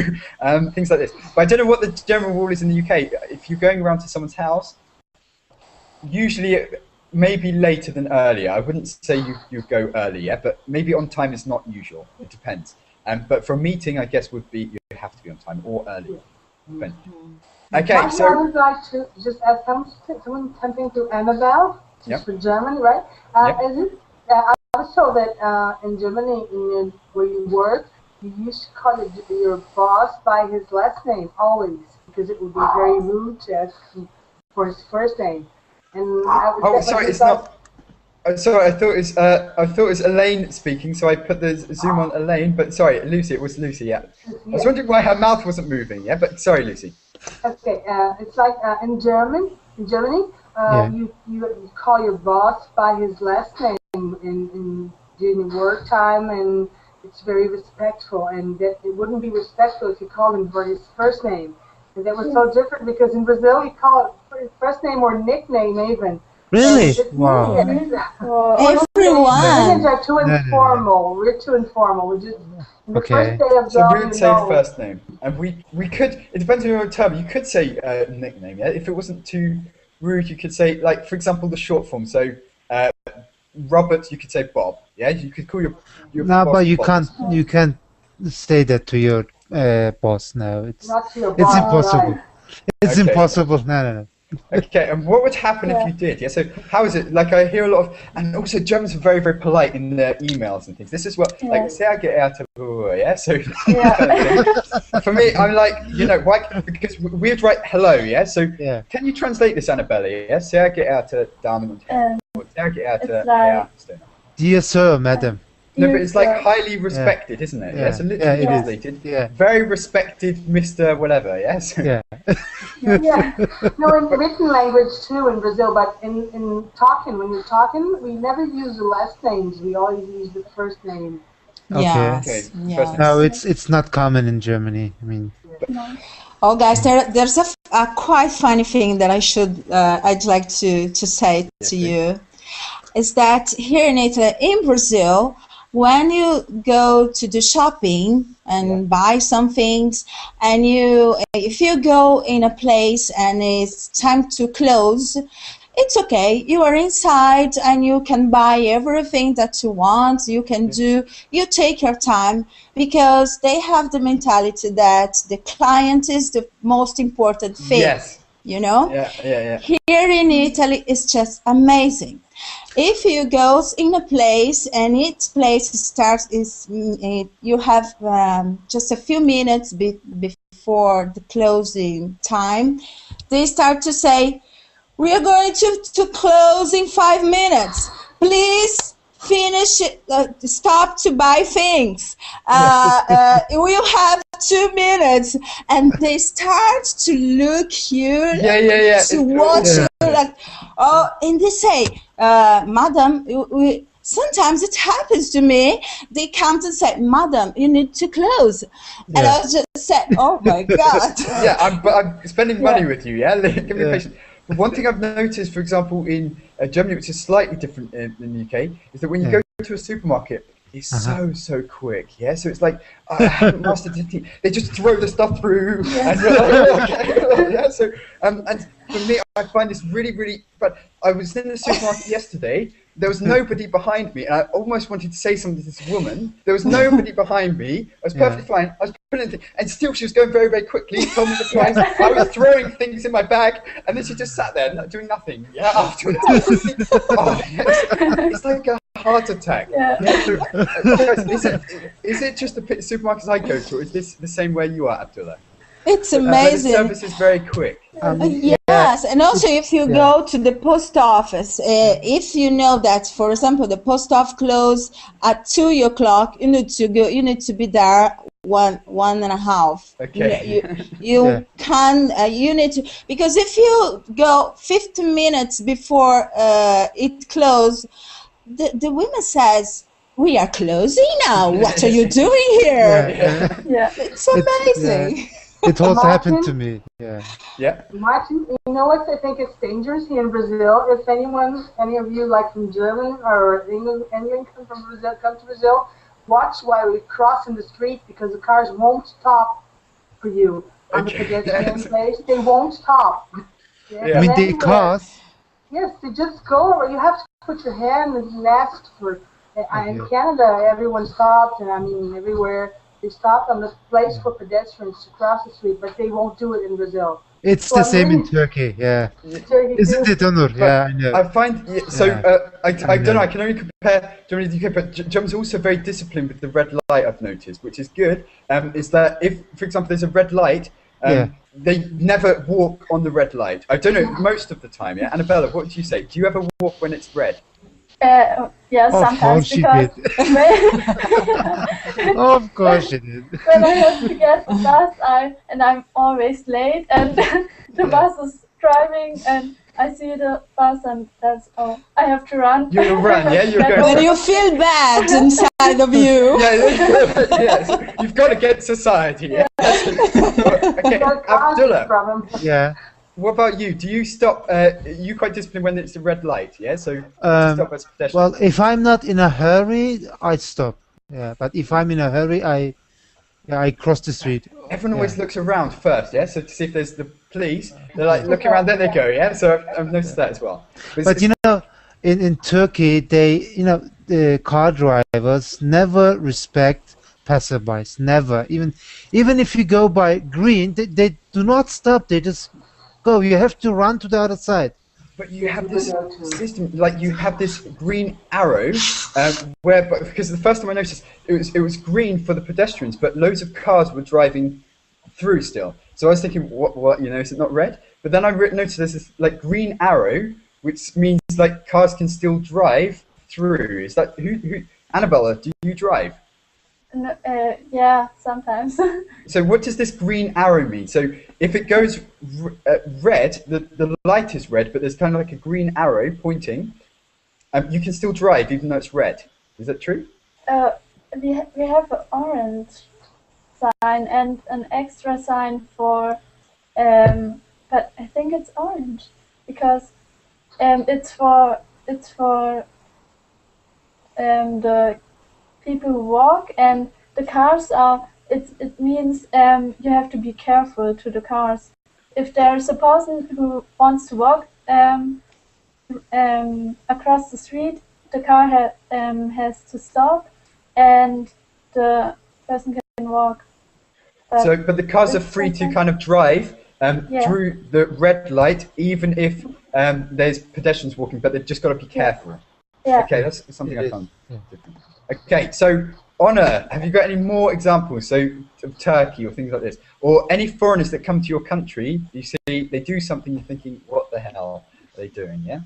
things like this. But I don't know what the general rule is in the UK. If you're going around to someone's house, usually it may be later than earlier. I wouldn't say you go early, yeah, but maybe on time is not usual. It depends. But for a meeting, I guess would be you have to be on time or early. Depends. Okay, so I would like to just add something to Annabelle, just for Germany, right? Is it? I was told that in Germany, where you work, you used to call your boss by his last name always, because it would be very rude to ask him for his first name. And sorry, it's not. Sorry, I thought it was Elaine speaking, so I put the zoom on Elaine. But sorry, Lucy, it was Lucy. Yeah, I was wondering why her mouth wasn't moving. Yeah, but sorry, Lucy. Okay, it's like in Germany, you call your boss by his last name in during work time, and it's very respectful. And that it wouldn't be respectful if you called him for his first name. And that was so different because in Brazil we call it for his first name or nickname even. Really? And Wow. Everyone. Women are too informal. We're too informal. We're just the Okay. first day of So job, we would you say know. first name, and we could. It depends on your term. You could say nickname. Yeah, if it wasn't too rude, you could say, like, for example, the short form. So Robert, you could say Bob. Yeah, you could call your No, boss but you Bob. can't say that to your boss. No, Not to your it's boss, impossible. right. It's Okay. impossible. No. Okay, and what would happen if you did? Yeah, so how is it? Like, I hear a lot of, and also Germans are very, very polite in their emails and things. This is what, like, sehr geehrte Ruhe, yeah? So, for me, I'm like, you know, why? Because we would write hello, yeah? So, can you translate this, Annabella? Yeah, sehr geehrte Damen und Herren. Or sehr geehrte it's like- Herr Stoner. Dear sir, madam. No, but it's like highly respected, isn't it? Yeah, so literally it is. translated. Yeah. Very respected Mr. Whatever, yes? Yeah. Yeah. No, in written language too in Brazil, but in talking, when you're talking, we never use the last names. We always use the first name. Okay. Yes. Okay, Yes. No, it's not common in Germany. I mean, Oh, guys, there's a quite funny thing that I'd like to say to you, is that here in Italy, in Brazil, when you go to do shopping and buy some things, and if you go in a place and it's time to close, it's okay. You are inside and you can buy everything that you want. You take your time, because they have the mentality that the client is the most important thing. Yes. You know? Yeah. Here in Italy, it's just amazing. If you go in a place and each place starts, you have just a few minutes before the closing time, they start to say, we are going to close in 5 minutes. Please finish it, stop to buy things. We'll have 2 minutes. And they start to look you, to watch you, like, oh, and they say, Madam, sometimes it happens to me. They come to say, Madam, you need to close. And I just said, oh my God. But I'm spending money with you, yeah? Give me patience. But one thing I've noticed, for example, in Germany, which is slightly different in the UK, is that when you go to a supermarket, it's so quick, yeah? So it's like, I haven't mastered it. They just throw the stuff through, and you're like, okay. Yeah, so, and for me, I find this really, really, but I was in the supermarket yesterday, there was nobody behind me, and I almost wanted to say something to this woman. There was nobody behind me. I was perfectly fine. I was putting things, and still she was going very, very quickly, told me the price. I was throwing things in my bag, and then she just sat there doing nothing. Yeah, afterwards. It's like a heart attack. So, guys, is it just the supermarkets I go to, or is this the same where you are, Abdullah? It's amazing. The service is very quick. Yes, and also if you go to the post office, if you know that, for example, the post office closed at 2 o'clock, you need to go. You need to be there one and a half. Okay. You can. You need to, because if you go 15 minutes before it closed, the woman says, "We are closing now. What are you doing here?" It's amazing. It also happened to me. Martin, you know what I think is dangerous here in Brazil? If any of you like from Germany or England come from Brazil, come to Brazil, watch while we cross in the street, because the cars won't stop for you on the pedestrian place. They won't stop. I mean, they cross. Yes, they just go, or you have to put your hand in and ask for. In Canada, everyone stops, and I mean everywhere. They stop on the place for pedestrians to cross the street, but they won't do it in Brazil. It's the same in Turkey, Isn't it, Onur? I know. I find, I don't know, I can only compare Germany to the UK, but Germans are also very disciplined with the red light, I've noticed, which is good, is that if, for example, there's a red light, they never walk on the red light. I don't know, most of the time, Annabella, what do you say? Do you ever walk when it's red? Sometimes, because of course she did. When I have to get the bus, I'm always late, and the bus is driving, and I see the bus and that's all. I have to run. You run, yeah? You're going When you feel bad inside of you. yes. You've got to get society, yeah? Okay, Abdullah. Yeah. What about you? Do you stop? You quite disciplined when it's the red light, yeah? So stop as pedestrian. Well, if I'm not in a hurry, I stop. Yeah, but if I'm in a hurry, I cross the street. Everyone always looks around first, yeah? So to see if there's the police, they're like looking around, then they go, yeah? So I've noticed that as well. But you know, in Turkey, the car drivers never respect passerbys. Never. Even if you go by green, they do not stop. They just go. You have to run to the other side. But you have this system, like you have this green arrow, because the first time I noticed it was green for the pedestrians, but loads of cars were driving through still. So I was thinking, what, is it not red? But then I noticed there's this like green arrow, which means like cars can still drive through. Is that who? Annabella, do you drive? No, yeah, sometimes. So what does this green arrow mean? So if it goes red, the light is red, but there's kind of like a green arrow pointing. You can still drive even though it's red. Is that true? We have an orange sign and an extra sign for, but I think it's orange because it's for the people who walk, and the cars are. It means you have to be careful to the cars. If there's a person who wants to walk across the street, the car has to stop, and the person can walk. But the cars are free to kind of drive through the red light, even if there's pedestrians walking, but they've just got to be careful. Yeah. Okay, that's something I found different. Okay, so Honor, have you got any more examples? So of Turkey or things like this, or any foreigners that come to your country, you see they do something, you're thinking, what the hell are they doing? Yeah.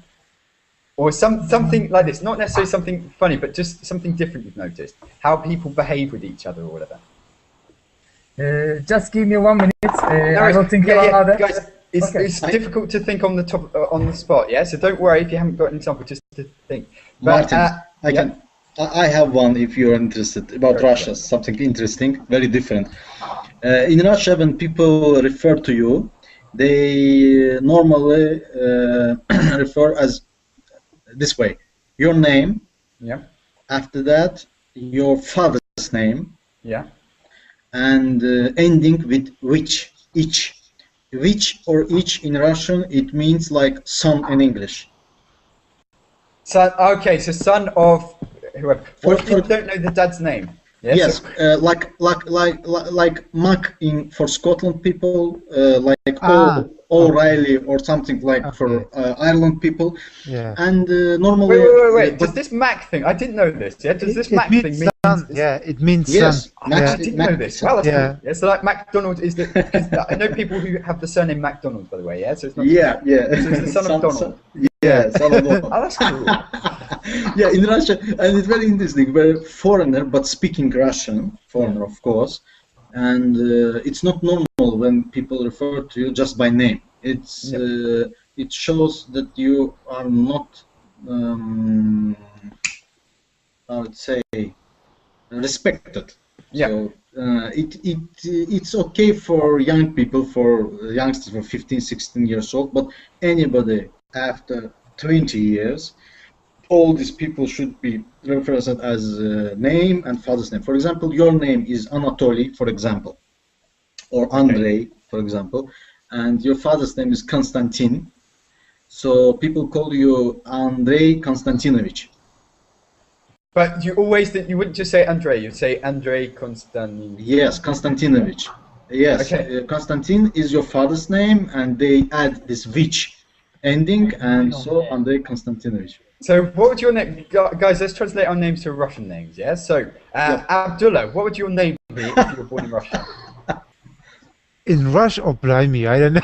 Or something like this, not necessarily something funny, but just something different you've noticed. How people behave with each other or whatever. Just give me 1 minute. I will think about that. Guys, it's difficult to think on the spot, yeah. So don't worry if you haven't got an example, just to think. But, Martin, I have one if you're interested about Russia. Something interesting, very different. In Russia, when people refer to you, they normally refer as this way: your name. Yeah. After that, your father's name. Yeah. And ending with which, each. Which or each in Russian, it means like son in English. Son. Okay, so son of whoever. What if you don't know the dad's name? Yeah, yes, so, like Mac in for Scotland people, like O'Reilly or something like for Ireland people. Yeah. And normally. Wait. Does this Mac thing? I didn't know this. Yeah. Does this Mac thing mean? Yeah, it means yes. son. I didn't know this. Well, that's yeah. Cool. Yeah. So like McDonald is the. I know people who have the surname McDonald, by the way. Yeah. So it's not. Yeah. So it's the son of Donald. Yeah, son of Donald. Oh, that's cool. Yeah, in Russia, and it's very interesting. We're foreigner, but speaking Russian, foreigner of course, and it's not normal when people refer to you just by name. It's it shows that you are not, I would say, respected. Yeah. So it's okay for young people, for youngsters for 15, 16 years old, but anybody after 20 years. All these people should be represented as name and father's name. For example, your name is Anatoly, for example, or Andrei, for example, and your father's name is Konstantin. So people call you Andrei Konstantinovich. But you wouldn't just say Andrei, you'd say Andrei Konstantinovich. Yes, Konstantinovich. Yes, okay. Konstantin is your father's name, and they add this vich ending, and so Andrei Konstantinovich. So what would your name, guys, let's translate our names to Russian names, yeah? So, Abdullah, what would your name be if you were born in Russia? In Russia or blimey, I don't know.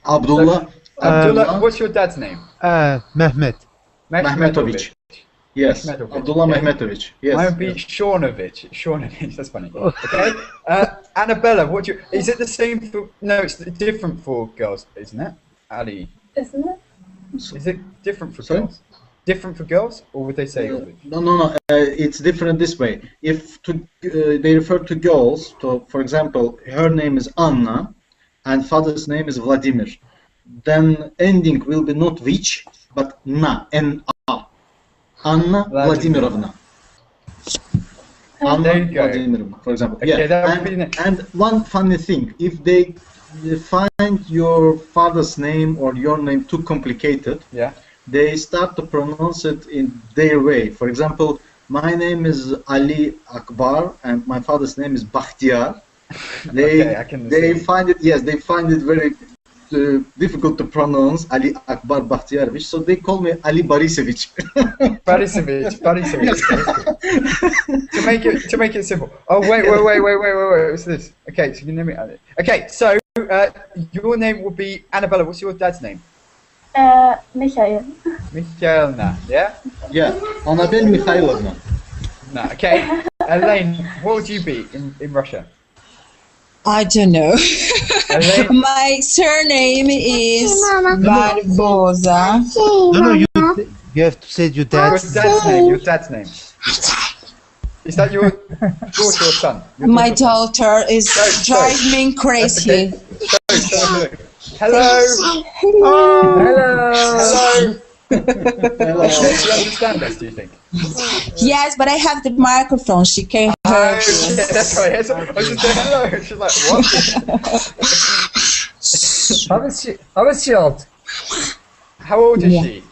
Abdullah. Abdullah, what's your dad's name? Mehmet. Mehmetovich. Yes, Mehmetovich. Abdullah Mehmetovich. Yes. Mine would be Shaunovich, that's funny. Okay, Annabella, is it the same for, no, it's different for girls, isn't it? Ali. isn't it? Is it different for Sorry? girls? Different for girls, or would they say? No. It's different this way. If they refer to girls, for example, her name is Anna, and father's name is Vladimir, then ending will be not which, but na, N-A. Anna Vladimirovna. Anna Vladimirovna, for example. Okay, yeah. And one funny thing, if they find your father's name or your name too complicated, yeah, they start to pronounce it in their way. For example, my name is Ali Akbar and my father's name is Bakhtiar. They find it very difficult to pronounce, Ali Akbar Bakhtiarovich, so they call me Ali Borisovich. Borisovich. to make it simple. Oh wait, what's this? Okay, so you name it Ali. Okay, so your name will be Annabella. What's your dad's name? Michael. Michaelna, yeah? Yeah, Annabelle Mikhailovna. No, okay. Elaine, what would you be in Russia? I don't know. My surname is Barbosa. No, you have to say your dad's name. Your dad's name. Is that your daughter or son? My daughter is driving me crazy. Hello. Hello. Hello. Does she understand us, do you think? Yes, but I have the microphone. She can't hear me. Yeah, that's right. I was just saying hello. She's like, what? How is she old? How old is she?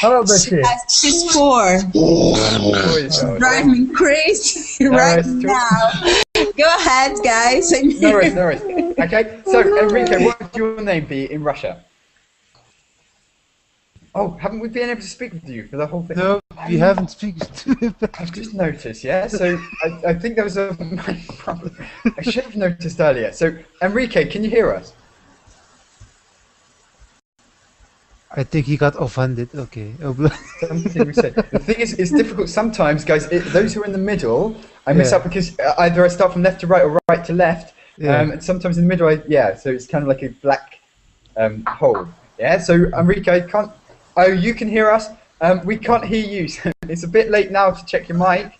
How old is she? She's 4. She's driving me crazy right now. Go ahead, guys. No worries. Okay, so Enrique, what would your name be in Russia? Oh, haven't we been able to speak with you for the whole thing? No, we haven't spoken to him. I've just noticed, yeah? So I think there was a problem. I should have noticed earlier. So, Enrique, can you hear us? I think he got offended. Okay. Something we said. The thing is, it's difficult sometimes, guys. Those who are in the middle, I mess up because either I start from left to right or right to left. And sometimes in the middle, so it's kind of like a black hole. Yeah, so Enrique, I can't... Oh, you can hear us. We can't hear you. So it's a bit late now to check your mic.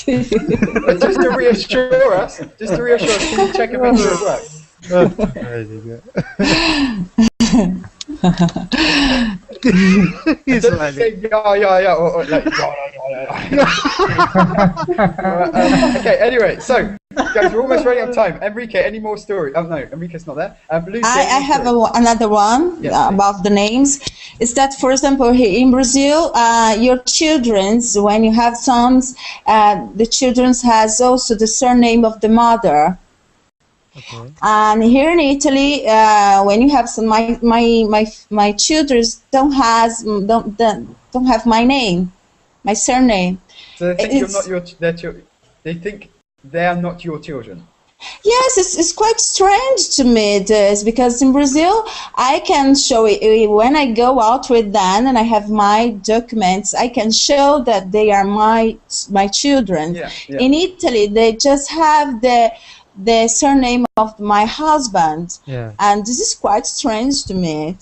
But just to reassure us, can you check if it works? He's like, okay, anyway, so guys, we're almost running out of time. Enrique, any more stories? Oh no, Enrique's not there. Lucy, I have another one about the names. Is that, for example, here in Brazil, your children's, when you have sons, the children's has also the surname of the mother. Okay. And here in Italy, when you have some, my children don't have my name, my surname. So they think they think they are not your children. Yes, it's quite strange to me, this, because in Brazil, I can show it when I go out with them and I have my documents, I can show that they are my children. Yeah. In Italy, they just have the surname of my husband, and this is quite strange to me.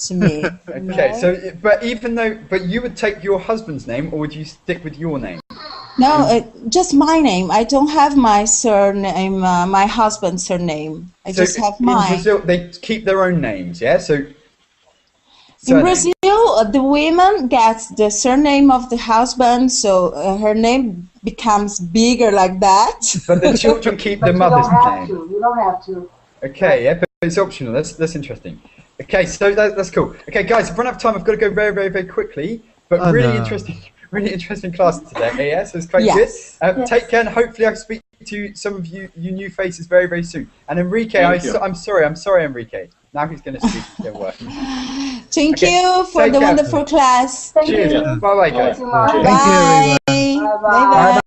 Okay, so but you would take your husband's name, or would you stick with your name? No, just my name. I don't have my surname, my husband's surname. I just have mine. In Brazil, they keep their own names, yeah? So in Brazil, the woman gets the surname of the husband, so her name becomes bigger like that. But the children keep the mother's name. You don't have to. Okay, yeah, but it's optional. That's interesting. Okay, so that's cool. Okay, guys, I've run out of time. I've got to go very, very, very quickly. But really interesting class today. Yeah, so it's quite good. Take care, and hopefully I'll speak to some of you new faces very, very soon. And Enrique, I'm sorry, Enrique. Now he's going to speak to their work. Thank you for the wonderful class. Cheers. Bye-bye, guys. Bye. Bye. Bye.